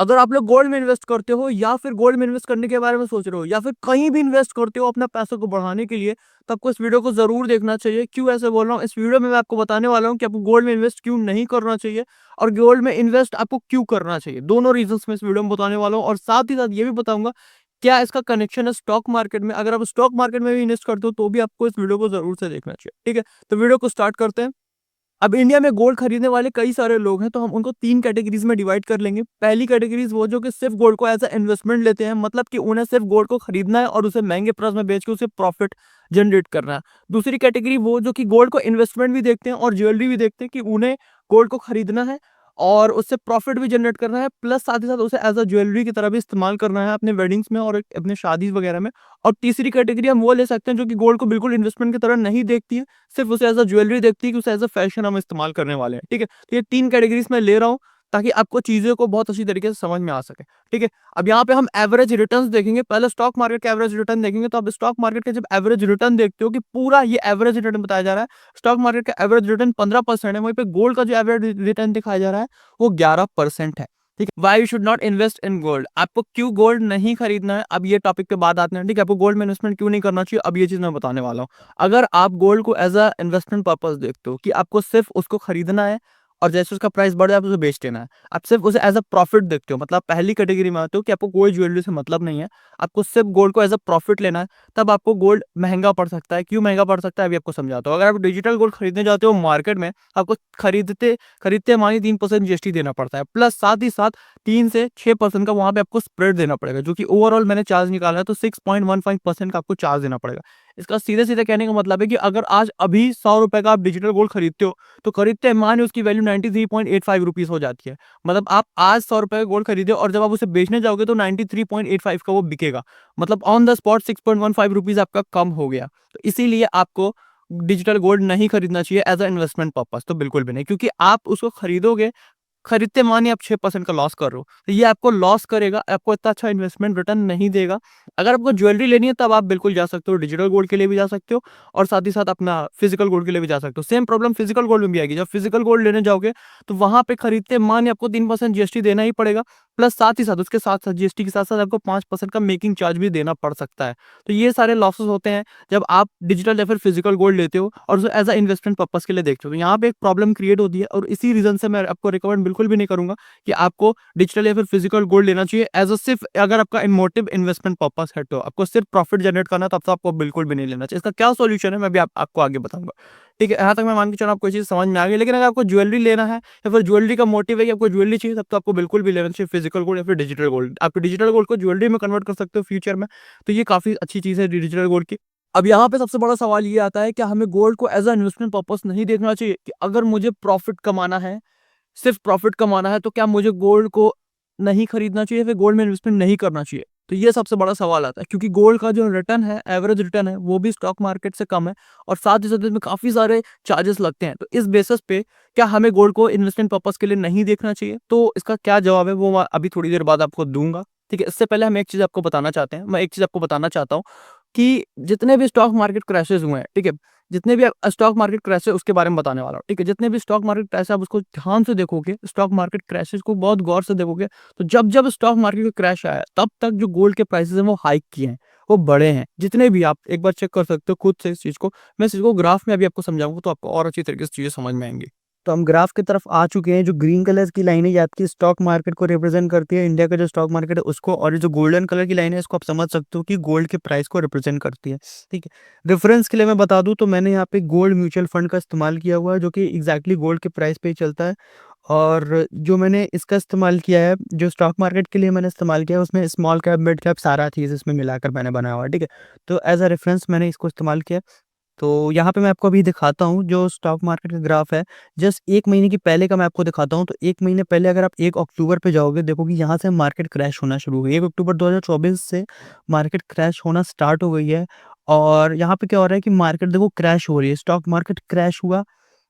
अगर आप लोग गोल्ड में इन्वेस्ट करते हो या फिर गोल्ड में इन्वेस्ट करने के बारे में सोच रहे हो या फिर कहीं भी इन्वेस्ट करते हो अपना पैसा को बढ़ाने के लिए, तो आपको इस वीडियो को जरूर देखना चाहिए। क्यों ऐसे बोल रहा हूँ, इस वीडियो में मैं आपको बताने वाला हूँ कि आपको गोल्ड में इन्वेस्ट क्यों नहीं करना चाहिए और गोल्ड में इन्वेस्ट आपको क्यों करना चाहिए। दोनों रीजंस में इस वीडियो में बताने वाला हूँ और साथ ही साथ ये भी बताऊंगा क्या इसका कनेक्शन है स्टॉक मार्केट में। अगर आप स्टॉक मार्केट में भी इन्वेस्ट करते हो तो भी आपको इस वीडियो को जरूर से देखना चाहिए। ठीक है, तो वीडियो को स्टार्ट करते हैं। अब इंडिया में गोल्ड खरीदने वाले कई सारे लोग हैं, तो हम उनको तीन कैटेगरीज में डिवाइड कर लेंगे। पहली कैटेगरीज वो जो कि सिर्फ गोल्ड को एज अ इन्वेस्टमेंट लेते हैं, मतलब कि उन्हें सिर्फ गोल्ड को खरीदना है और उसे महंगे प्राइस में बेच के उसे प्रॉफिट जनरेट करना है। दूसरी कैटेगरी वो जो कि गोल्ड को इन्वेस्टमेंट भी देखते हैं और ज्वेलरी भी देखते हैं, कि उन्हें गोल्ड को खरीदना है और उससे प्रॉफिट भी जनरेट करना है, प्लस साथ ही साथ उसे एज अ ज्वेलरी की तरह भी इस्तेमाल करना है अपने वेडिंग्स में और अपने शादी वगैरह में। और तीसरी कैटेगरी हम वो ले सकते हैं जो कि गोल्ड को बिल्कुल इन्वेस्टमेंट की तरह नहीं देखती है, सिर्फ उसे एज अ ज्वेलरी देखती है कि उसे एज अ फैशन हम इस्तेमाल करने वाले हैं। ठीक है, तो ये तीन कैटेगरीज में ले रहा हूँ ताकि आपको चीजों को बहुत अच्छी तरीके से समझ में आ सके। ठीक है, अब यहाँ पे हम एवरेज रिटर्न्स देखेंगे। पहले स्टॉक मार्केट के एवरेज रिटर्न देखेंगे। तो आप स्टॉक मार्केट के जब एवरेज रिटर्न देखते हो कि पूरा ये एवरेज रिटर्न बताया जा रहा है, स्टॉक मार्केट का एवरेज रिटर्न 15% है, वहीं पे गोल्ड का जो एवरेज रिटर्न दिखाया जा रहा है वो 11% है। ठीक है, why you should not invest in gold, आपको क्यों गोल्ड नहीं खरीदना है, अब ये टॉपिक पे बात आते हैं। ठीक है, आपको गोल्ड में इन्वेस्टमेंट क्यों नहीं करना चाहिए, अब ये चीज मैं बताने वाला हूँ। अगर आप गोल्ड को एज अ इन्वेस्टमेंट पर्पज देखते हो कि आपको सिर्फ उसको खरीदना है और जैसे उसका प्राइस बढ़ जाए आप उसे बेच देना है, आप सिर्फ उसे एज अ प्रॉफिट देखते हो, मतलब पहली कैटेगरी में आते हो कि आपको कोई ज्वेलरी से मतलब नहीं है, आपको सिर्फ गोल्ड को एज अ प्रॉफिट लेना है, तब आपको गोल्ड महंगा पड़ सकता है। क्यों महंगा पड़ सकता है अभी आपको समझाता हूँ। अगर आप डिजिटल गोल्ड खरीदने जाते हो मार्केट में, आपको खरीदते खरीदते मानिए 3% जीएसटी देना पड़ता है, प्लस साथ ही साथ 3 से 6% का वहां पे आपको स्प्रेड देना पड़ेगा, जो कि ओवरऑल मैंने चार्ज निकाला है तो 6.15% का आपको चार्ज देना पड़ेगा। इसका सीधे सीधे कहने का मतलब है कि अगर आज अभी 100 रुपए का आप डिजिटल गोल्ड खरीदते हो, तो खरीदते मानिए उसकी वैल्यू 93.85 रुपीज हो जाती है। मतलब आप आज 100 रुपए का गोल्ड खरीदे और जब आप उसे बेचने जाओगे तो 93.85 का वो बिकेगा, मतलब ऑन द स्पॉट 6.15 रुपीज आपका कम हो गया। तो इसीलिए आपको डिजिटल गोल्ड नहीं खरीदना चाहिए एज अ इन्वेस्टमेंट पर्पज, तो बिल्कुल भी नहीं, क्योंकि आप उसको खरीदोगे, खरीदते मानिए आप 6% का लॉस कर रहे हो, तो ये आपको लॉस करेगा, आपको इतना अच्छा इन्वेस्टमेंट रिटर्न नहीं देगा। अगर आपको ज्वेलरी लेनी है तब आप बिल्कुल जा सकते हो, डिजिटल गोल्ड के लिए भी जा सकते हो और साथ ही साथ अपना फिजिकल गोल्ड के लिए भी जा सकते हो। सेम प्रॉब्लम फिजिकल गोल्ड में भी आएगी। जब फिजिकल गोल्ड लेने जाओगे तो वहां पे खरीदते मानिए आपको 3% जीएसटी देना ही पड़ेगा, प्लस साथ ही साथ उसके साथ साथ जीएसटी के साथ साथ आपको 5% का मेकिंग चार्ज भी देना पड़ सकता है। तो ये सारे लॉसेस होते हैं जब आप डिजिटल या फिर फिजिकल गोल्ड लेते हो और उसे एज अ इन्वेस्टमेंट पर्पज के लिए देखते हो। तो यहाँ पे एक प्रॉब्लम क्रिएट होती है और इसी रीजन से मैं आपको रिकमेंड बिल्कुल भी नहीं करूंगा कि आपको डिजिटल या फिर फिजिकल गोल्ड लेना चाहिए एज अ सिर्फ अगर आपका मोटिव इन्वेस्टमेंट पर्पस है, तो आपको सिर्फ प्रॉफिट जनरेट करना है, तब तो आपको बिल्कुल भी नहीं लेना चाहिए। इसका क्या सॉल्यूशन है मैं भी आपको आगे बताऊंगा। ठीक है, यहाँ तक मैं मान के चलो आपको ये चीज समझ में आ गई। लेकिन अगर आपको ज्वेलरी लेना है या फिर ज्वेलरी का मोटिव है कि आपको ज्वेलरी चाहिए, तब तो आपको बिल्कुल भी लेना चाहिए फिजिकल गोल्ड या फिर डिजिटल गोल्ड। आप डिजिटल गोल्ड को ज्वेलरी में कन्वर्ट कर सकते हो फ्यूचर में, तो ये काफी अच्छी चीज है डिजिटल गोल्ड की। अब यहाँ पे सबसे बड़ा सवाल ये आता है कि हमें गोल्ड को एज अ इन्वेस्टमेंट पर्पस नहीं देखना चाहिए, कि अगर मुझे प्रॉफिट कमाना है, सिर्फ प्रॉफिट कमाना है, तो क्या मुझे गोल्ड को नहीं खरीदना चाहिए, फिर गोल्ड में इन्वेस्टमेंट नहीं करना चाहिए। तो ये सबसे बड़ा सवाल आता है, क्योंकि गोल्ड का जो रिटर्न है, एवरेज रिटर्न है, वो भी स्टॉक मार्केट से कम है और साथ ही साथ इसमें काफी सारे चार्जेस लगते हैं। तो इस बेसिस पे क्या हमें गोल्ड को इन्वेस्टमेंट पर्पज के लिए नहीं देखना चाहिए? तो इसका क्या जवाब है वो मैं अभी थोड़ी देर बाद आपको दूंगा। ठीक है, इससे पहले हम एक चीज आपको बताना चाहते हैं, मैं एक चीज आपको बताना चाहता हूँ कि जितने भी स्टॉक मार्केट क्रैशेस हुए हैं, ठीक है, जितने भी स्टॉक मार्केट क्रैश है उसके बारे में बताने वाला हूँ। ठीक है, जितने भी स्टॉक मार्केट क्रैश है आप उसको ध्यान से देखोगे, स्टॉक मार्केट क्रैशेस को बहुत गौर से देखोगे, तो जब जब स्टॉक मार्केट में क्रैश आया तब तक जो गोल्ड के प्राइसेस हैं वो हाइक किए हैं, वो बढ़े हैं। जितने भी आप एक बार चेक कर सकते हो खुद से इस चीज को, मैं इस चीज को ग्राफ में अभी आपको समझाऊंगा तो आपको और अच्छी तरीके से चीजें समझ में आएंगी। तो हम ग्राफ की तरफ आ चुके हैं। जो ग्रीन कलर की लाइन है ये आपकी स्टॉक मार्केट को रिप्रेजेंट करती है, इंडिया का जो स्टॉक मार्केट है उसको, और ये जो गोल्डन कलर की लाइन है इसको आप समझ सकते हो कि गोल्ड के प्राइस को रिप्रेजेंट करती है। ठीक है, रेफरेंस के लिए मैं बता दूं तो मैंने यहाँ पे गोल्ड म्यूचुअल फंड का इस्तेमाल किया हुआ है, जो कि एग्जैक्टली गोल्ड के प्राइस पे ही चलता है। और जो मैंने इसका इस्तेमाल किया है, जो स्टॉक मार्केट के लिए मैंने इस्तेमाल किया है, उसमें स्मॉल कैप मिड कैप सारा चीज़ इसमें मिलाकर मैंने बनाया हुआ है। ठीक है, तो एज अ रेफरेंस मैंने इसको इस्तेमाल किया। तो यहाँ पे मैं आपको अभी दिखाता हूँ जो स्टॉक मार्केट का ग्राफ है, जस्ट 1 महीने की पहले का मैं आपको दिखाता हूँ। तो 1 महीने पहले अगर आप 1 अक्टूबर पे जाओगे, देखोगे यहाँ से मार्केट क्रैश होना शुरू हो गई। 1 अक्टूबर 2024 से मार्केट क्रैश होना स्टार्ट हो गई है। और यहाँ पे क्या हो रहा है कि मार्केट देखो क्रैश हो रही है, स्टॉक मार्केट क्रैश हुआ।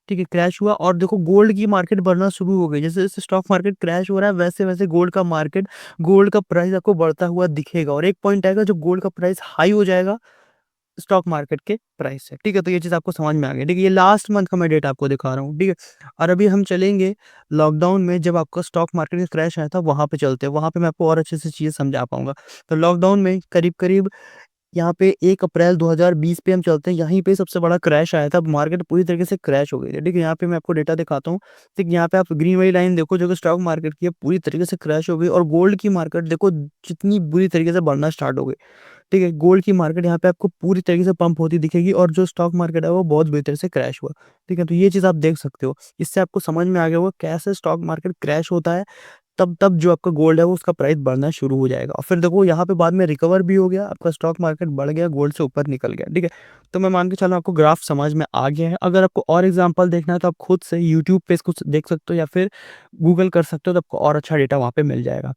ठीक है, क्रैश हुआ और देखो गोल्ड की मार्केट बढ़ना शुरू हो गई। जैसे जैसे स्टॉक मार्केट क्रैश हो रहा है वैसे वैसे गोल्ड का मार्केट, गोल्ड का प्राइस आपको बढ़ता हुआ दिखेगा, और एक पॉइंट आएगा जब गोल्ड का प्राइस हाई हो जाएगा, स्टॉक मार्केट के प्राइस से, ठीक है? तो ये चीज़ आपको समझ में आ गई, ठीक है? ये लास्ट मंथ का मैं डेटा आपको दिखा रहा हूँ, ठीक है? और अभी हम चलेंगे लॉकडाउन में जब आपका स्टॉक मार्केट में क्रैश आया था, वहाँ पे चलते हैं, वहाँ पे मैं आपको और अच्छे से चीज़ें समझा पाऊँगा। तो लॉकडाउन में करीब-करीब यहाँ पे 1 अप्रैल 2020 पे हम चलते हैं, यहीं पे सबसे बड़ा क्रैश आया था, मार्केट पूरी तरीके से क्रैश हो गई थी, ठीक है? यहाँ पे मैं आपको डेटा दिखाता हूँ, ठीक, यहाँ पे आप ग्रीन वाली लाइन देखो जो कि स्टॉक मार्केट की है, पूरी तरीके से क्रैश हो गई और गोल्ड की मार्केट देखो जितनी बुरी तरीके से बढ़ना स्टार्ट हो गई, ठीक है? गोल्ड की मार्केट यहाँ पे आपको पूरी तरीके से पंप होती दिखेगी और जो स्टॉक मार्केट है वो बहुत बुरी तरह से क्रैश हुआ, ठीक है? तो ये चीज़ आप देख सकते हो, इससे आपको समझ में आ गया होगा कैसे स्टॉक मार्केट क्रैश होता है, तब तब जो आपका गोल्ड है वो उसका प्राइस बढ़ना शुरू हो जाएगा और फिर देखो यहाँ पे बाद में रिकवर भी हो गया, आपका स्टॉक मार्केट बढ़ गया, गोल्ड से ऊपर निकल गया, ठीक है? तो मैं मान के चलो आपको ग्राफ समझ में आ गया है। अगर आपको और एग्ज़ाम्पल देखना है तो आप खुद से यूट्यूब पे इसको देख सकते हो या फिर गूगल कर सकते हो, तो आपको और अच्छा डेटा वहाँ पे मिल जाएगा।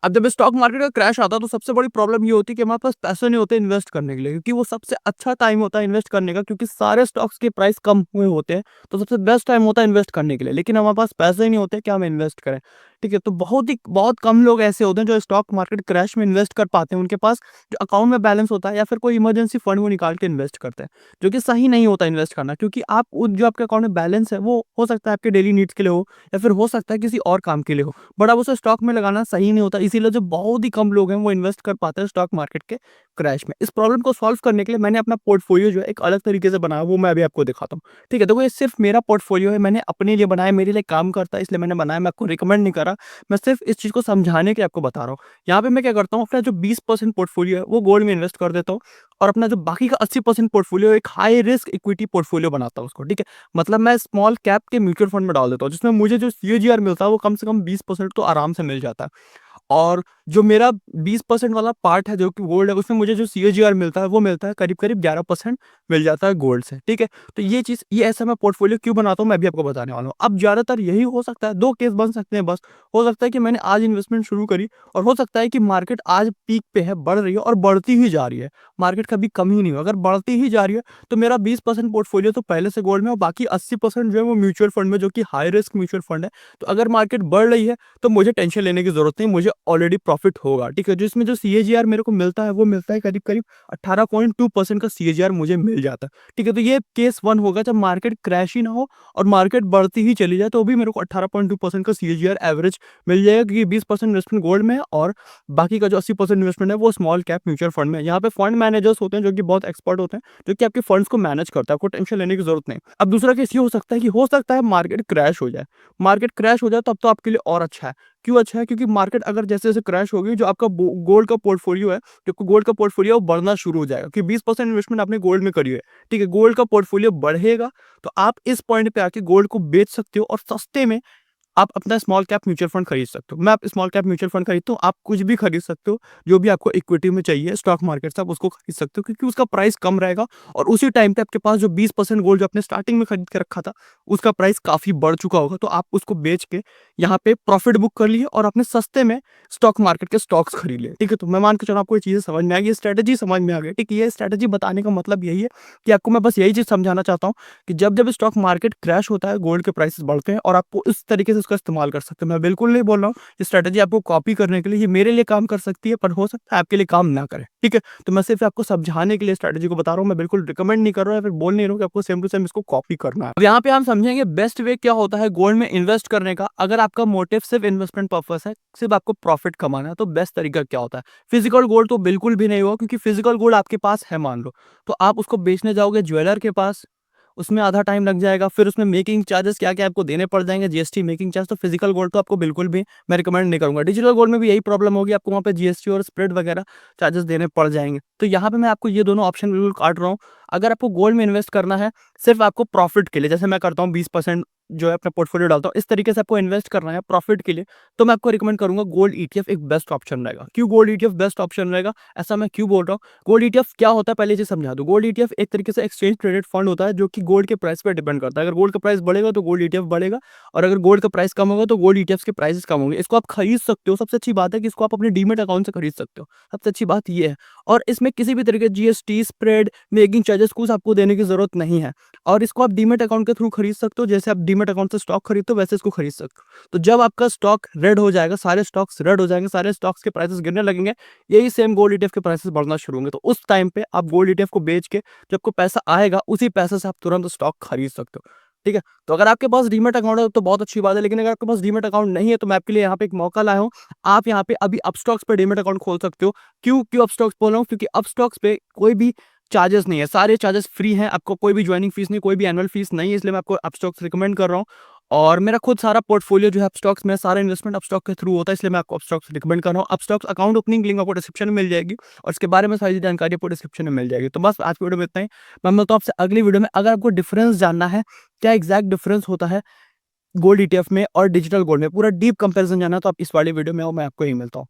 अब जब स्टॉक मार्केट का क्रैश आता है तो सबसे बड़ी प्रॉब्लम ये होती है कि हमारे पास पैसे नहीं होते इन्वेस्ट करने के लिए, क्योंकि वो सबसे अच्छा टाइम होता है इन्वेस्ट करने का, क्योंकि सारे स्टॉक्स के प्राइस कम हुए होते हैं, तो सबसे बेस्ट टाइम होता है इन्वेस्ट करने के लिए, लेकिन हमारे पास पैसे ही नहीं होते कि हम इन्वेस्ट करें, ठीक है? तो बहुत कम लोग ऐसे होते हैं जो स्टॉक मार्केट क्रैश में इन्वेस्ट कर पाते हैं, उनके पास जो अकाउंट में बैलेंस होता है या फिर कोई इमरजेंसी फंड वो निकाल के इन्वेस्ट करते हैं, जो कि सही नहीं होता इन्वेस्ट करना, क्योंकि आप जो आपके अकाउंट में बैलेंस है वो हो सकता है आपके डेली नीड्स के लिए हो या फिर हो सकता है किसी और काम के लिए हो, बट अब उसे स्टॉक में लगाना सही नहीं होता, इसीलिए जो बहुत ही कम लोग हैं वो इन्वेस्ट कर पाते हैं स्टॉक मार्केट के क्रैश में। इस प्रॉब्लम को सॉल्व करने के लिए मैंने अपना पोर्टफोलियो जो है एक अलग तरीके से बनाया, वो मैं अभी आपको दिखाता हूँ। ठीक है, देखो ये सिर्फ मेरा पोर्टफोलियो है, मैंने अपने लिए बनाया, मेरे लिए काम करता है इसलिए मैंने बनाया, मैं आपको रिकमेंड नहीं कर रहा, मैं सिर्फ इस चीज़ को समझाने के लिए आपको बता रहा हूँ। यहाँ पे मैं क्या करता हूँ, अपना जो 20% पोर्टफोलियो है वो गोल्ड में इन्वेस्ट कर देता हूँ और अपना जो बाकी का 80% पोर्टफोलियो एक हाई रिस्क इक्विटी पोर्टफोलियो बनाता हूँ उसको, ठीक है। मतलब मैं स्मॉल कैप के म्यूचुअल फंड में डाल देता हूँ, जिसमें मुझे जो सीएजीआर मिलता है वो कम से कम 20% तो आराम से मिल जाता है। और जो मेरा 20% वाला पार्ट है जो कि गोल्ड है, उसमें मुझे जो सीएजीआर मिलता है वो मिलता है करीब-करीब 11% मिल जाता है गोल्ड से, ठीक है? तो ये चीज़, ये ऐसा मैं पोर्टफोलियो क्यों बनाता हूँ मैं भी आपको बताने वाला हूँ। अब ज़्यादातर यही हो सकता है, 2 केस बन सकते हैं बस। हो सकता है कि मैंने आज इन्वेस्टमेंट शुरू करी और हो सकता है कि मार्केट आज पीक पे है, बढ़ रही है और बढ़ती ही जा रही है। मार्केट कभी कम ही नहीं हुआ। अगर बढ़ती ही जा रही है तो मेरा 20% पोर्टफोलियो तो पहले से गोल्ड में और बाकी 80% जो है वो म्यूचुअल फंड में, जो कि हाई रिस्क म्यूचुअल फंड है। तो अगर मार्केट बढ़ रही है तो मुझे टेंशन लेने की ज़रूरत नहीं, मुझे ऑलरेडी प्रॉफ़िट होगा, ठीक है? जो इसमें जो सीएजीआर मेरे को मिलता है, वो मिलता है करीब-करीब 18.2% का सीएजीआर मुझे मिल जाता है, ठीक है? तो ये केस 1 होगा जब मार्केट क्रैश ही ना हो और मार्केट बढ़ती ही चली जाए, तो भी मेरे को 18.2% का सीएजीआर एवरेज मिल जाएगा, क्योंकि 20% इन्वेस्टमेंट गोल्ड में है और बाकी का जो 80% इन्वेस्टमेंट है, वो स्मॉल कैप म्यूचुअल फंड में है। यहाँ पे फंड मैनेजर्स होते हैं, जो कि बहुत एक्सपर्ट होते हैं, जो कि आपके फंड्स को मैनेज करता है, आपको टेंशन लेने की ज़रूरत नहीं। अब दूसरा केस ये हो सकता है कि हो सकता है मार्केट क्रैश हो जाए। मार्केट क्रैश हो जाए तब तो आपके लिए और अच्छा है। क्यों अच्छा है? क्योंकि मार्केट अगर जैसे-जैसे क्रैश होगी, जो आपका बो गोल्ड का पोर्टफोलियो है, जो गोल्ड का पोर्टफोलियो है, वो बढ़ना शुरू हो जाएगा, क्योंकि 20% इन्वेस्टमेंट आपने गोल्ड में करी है, ठीक है? गोल्ड का पोर्टफोलियो बढ़ेगा, तो आप इस पॉइंट पे आके गोल्ड को बेच सकते हो और सस्ते में आप अपना स्मॉल कैप म्यूचुअल फंड खरीद सकते हो। मैं आप स्मॉल कैप म्यूचुअल फंड खरीदता हूँ, आप कुछ भी खरीद सकते हो, जो भी आपको इक्विटी में चाहिए स्टॉक मार्केट से आप उसको खरीद सकते हो, क्योंकि उसका प्राइस कम रहेगा और उसी टाइम पे आपके पास जो 20% गोल्ड जो आपने स्टार्टिंग में खरीद के रखा था, उसका प्राइस काफ़ी बढ़ चुका होगा, तो आप उसको बेच के यहाँ पे प्रॉफिट बुक कर लिए और अपने सस्ते में स्टॉक मार्केट के स्टॉक्स खरीद लिए, ठीक है? तो मैं मान के चलो आपको ये चीज़ें समझ में आ गई, ये स्ट्रैटेजी समझ में आ गई, ठीक है? ये स्ट्रैटेजी बताने का मतलब यही है कि आपको मैं बस यही चीज़ समझाना चाहता हूँ कि जब-जब स्टॉक मार्केट क्रैश होता है, गोल्ड के प्राइसेस बढ़ते हैं और आपको इस तरीके से उसका इस्तेमाल कर सकते हैं। मैं बिल्कुल नहीं बोल रहा हूँ ये स्ट्रैटेजी आपको कॉपी करने के लिए, ये मेरे लिए काम कर सकती है, पर हो सकता है आपके लिए काम ना करे, ठीक है? तो मैं सिर्फ़ आपको समझाने के लिए स्ट्रैटेजी को बता रहा हूँ, मैं बिल्कुल रिकमेंड नहीं कर रहा हूँ या फिर बोल नहीं रहा हूँ कि आपको सेम टू सेम इसको कॉपी करना है। अब यहाँ पे हम समझेंगे बेस्ट वे क्या होता है गोल्ड में इन्वेस्ट करने का। अगर आपका मोटिव सिर्फ़ इन्वेस्टमेंट पर्पज़ है, सिर्फ़ आपको प्रॉफिट कमाना है, तो बेस्ट तरीका क्या होता है? फिज़िकल गोल्ड तो बिल्कुल भी नहीं होगा, क्योंकि फिज़िकल गोल्ड आपके पास है मान लो, तो आप उसको बेचने जाओगे ज्वेलर के पास, उसमें आधा टाइम लग जाएगा, फिर उसमें मेकिंग चार्जेस क्या-क्या आपको देने पड़ जाएँगे, जीएसटी, मेकिंग चार्ज, तो फिजिकल गोल्ड तो आपको बिल्कुल भी मैं रिकमेंड नहीं करूँगा। डिजिटल गोल्ड में भी यही प्रॉब्लम होगी, आपको वहाँ पे जीएसटी और स्प्रेड वगैरह चार्जेस देने पड़ जाएँगे। तो यहाँ पे मैं आपको ये दोनों ऑप्शन बिल्कुल काट रहा हूँ। अगर आपको गोल्ड में इन्वेस्ट करना है, सिर्फ़ आपको प्रॉफिट के लिए, जैसे मैं करता हूँ 20% जो है अपना पोर्टफोलियो डालता हूँ, इस तरीके से आपको इन्वेस्ट करना है प्रॉफिट के लिए, तो मैं आपको रिकमेंड करूँगा गोल्ड ईटीएफ एक बेस्ट ऑप्शन रहेगा। क्यों गोल्ड ईटीएफ बेस्ट ऑप्शन रहेगा? ऐसा मैं क्यों बोल रहा हूँ? गोल्ड ईटीएफ क्या होता है पहले ये समझा दूँ। गोल्ड ईटीएफ एक तरीके से एक्सचेंज ट्रेडेड फंड होता है, जो कि गोल्ड के प्राइस पे डिपेंड करता है। अगर गोल्ड का प्राइस बढ़ेगा तो गोल्ड ईटीएफ बढ़ेगा और अगर गोल्ड का प्राइस कम होगा तो गोल्ड ईटीएफ्स के प्राइसेस कम होंगे। इसको आप खरीद सकते हो, सबसे अच्छी बात है कि इसको आप अपने डीमैट अकाउंट से खरीद सकते हो। सबसे अच्छी बात ये है और इसमें किसी भी तरीके जीएसटी, स्प्रेड, मेकिंग चार्जेस कुछ आपको देने की ज़रूरत नहीं है और इसको आप डीमैट अकाउंट के थ्रू खरीद सकते हो। जैसे आप डीमैट अकाउंट से स्टॉक खरीदते हो वैसे इसको खरीद सकते हो। तो जब आपका स्टॉक रेड हो जाएगा, सारे स्टॉक्स रेड हो जाएंगे, सारे स्टॉक्स के प्राइसेस गिरने लगेंगे, यही सेम गोल्ड ईटीएफ के प्राइसेस बढ़ना शुरू होंगे। तो उस टाइम पे आप गोल्ड ईटीएफ को बेच के जब आपको पैसा आएगा, उसी पैसे से आप तुरंत स्टॉक खरीद सकते हो। ठीक है, तो अगर आपके पास डीमैट अकाउंट है तो बहुत अच्छी बात है, लेकिन अगर आपके पास डीमैट अकाउंट नहीं है तो मैं आपके लिए यहाँ पे एक मौका लाया हूँ। आप यहाँ पे अभी अपस्टॉक्स पे डीमैट अकाउंट खोल सकते हो। क्यों क्यों अपस्टॉक्स बोल रहा हूँ? क्योंकि अपस्टॉक्स पे कोई भी चार्जेस नहीं है, सारे चार्जेस फ्री हैं, आपको कोई भी ज्वाइनिंग फीस नहीं, कोई भी एनुअल फीस नहीं है, इसलिए मैं आपको अपस्टॉक्स रिकमेंड कर रहा हूँ। और मेरा खुद सारा पोर्टफोलियो जो है अपस्टॉक्स में, सारा इन्वेस्टमेंट अपस्टॉक के थ्रू होता है, इसलिए मैं आपको अपस्टॉक्स रिकमेंड कर रहा हूँ। अपस्टॉक्स अकाउंट ओपनिंग लिंक आपको डिस्क्रिप्शन में मिल जाएगी और इसके बारे में सारी जानकारी आपको डिस्क्रिप्शन में मिल जाएगी। तो बस आज की वीडियो में इतना ही। मैं मिलता हूँ आपसे अगली वीडियो में। अगर आपको डिफरेंस जानना है, क्या एग्जैक्ट डिफरेंस होता है गोल्ड ईटीएफ में और डिजिटल गोल्ड में, पूरा डीप कंपैरिजन जानना है, तो आप इस वाली वीडियो में आओ, मैं आपको यही मिलता हूँ।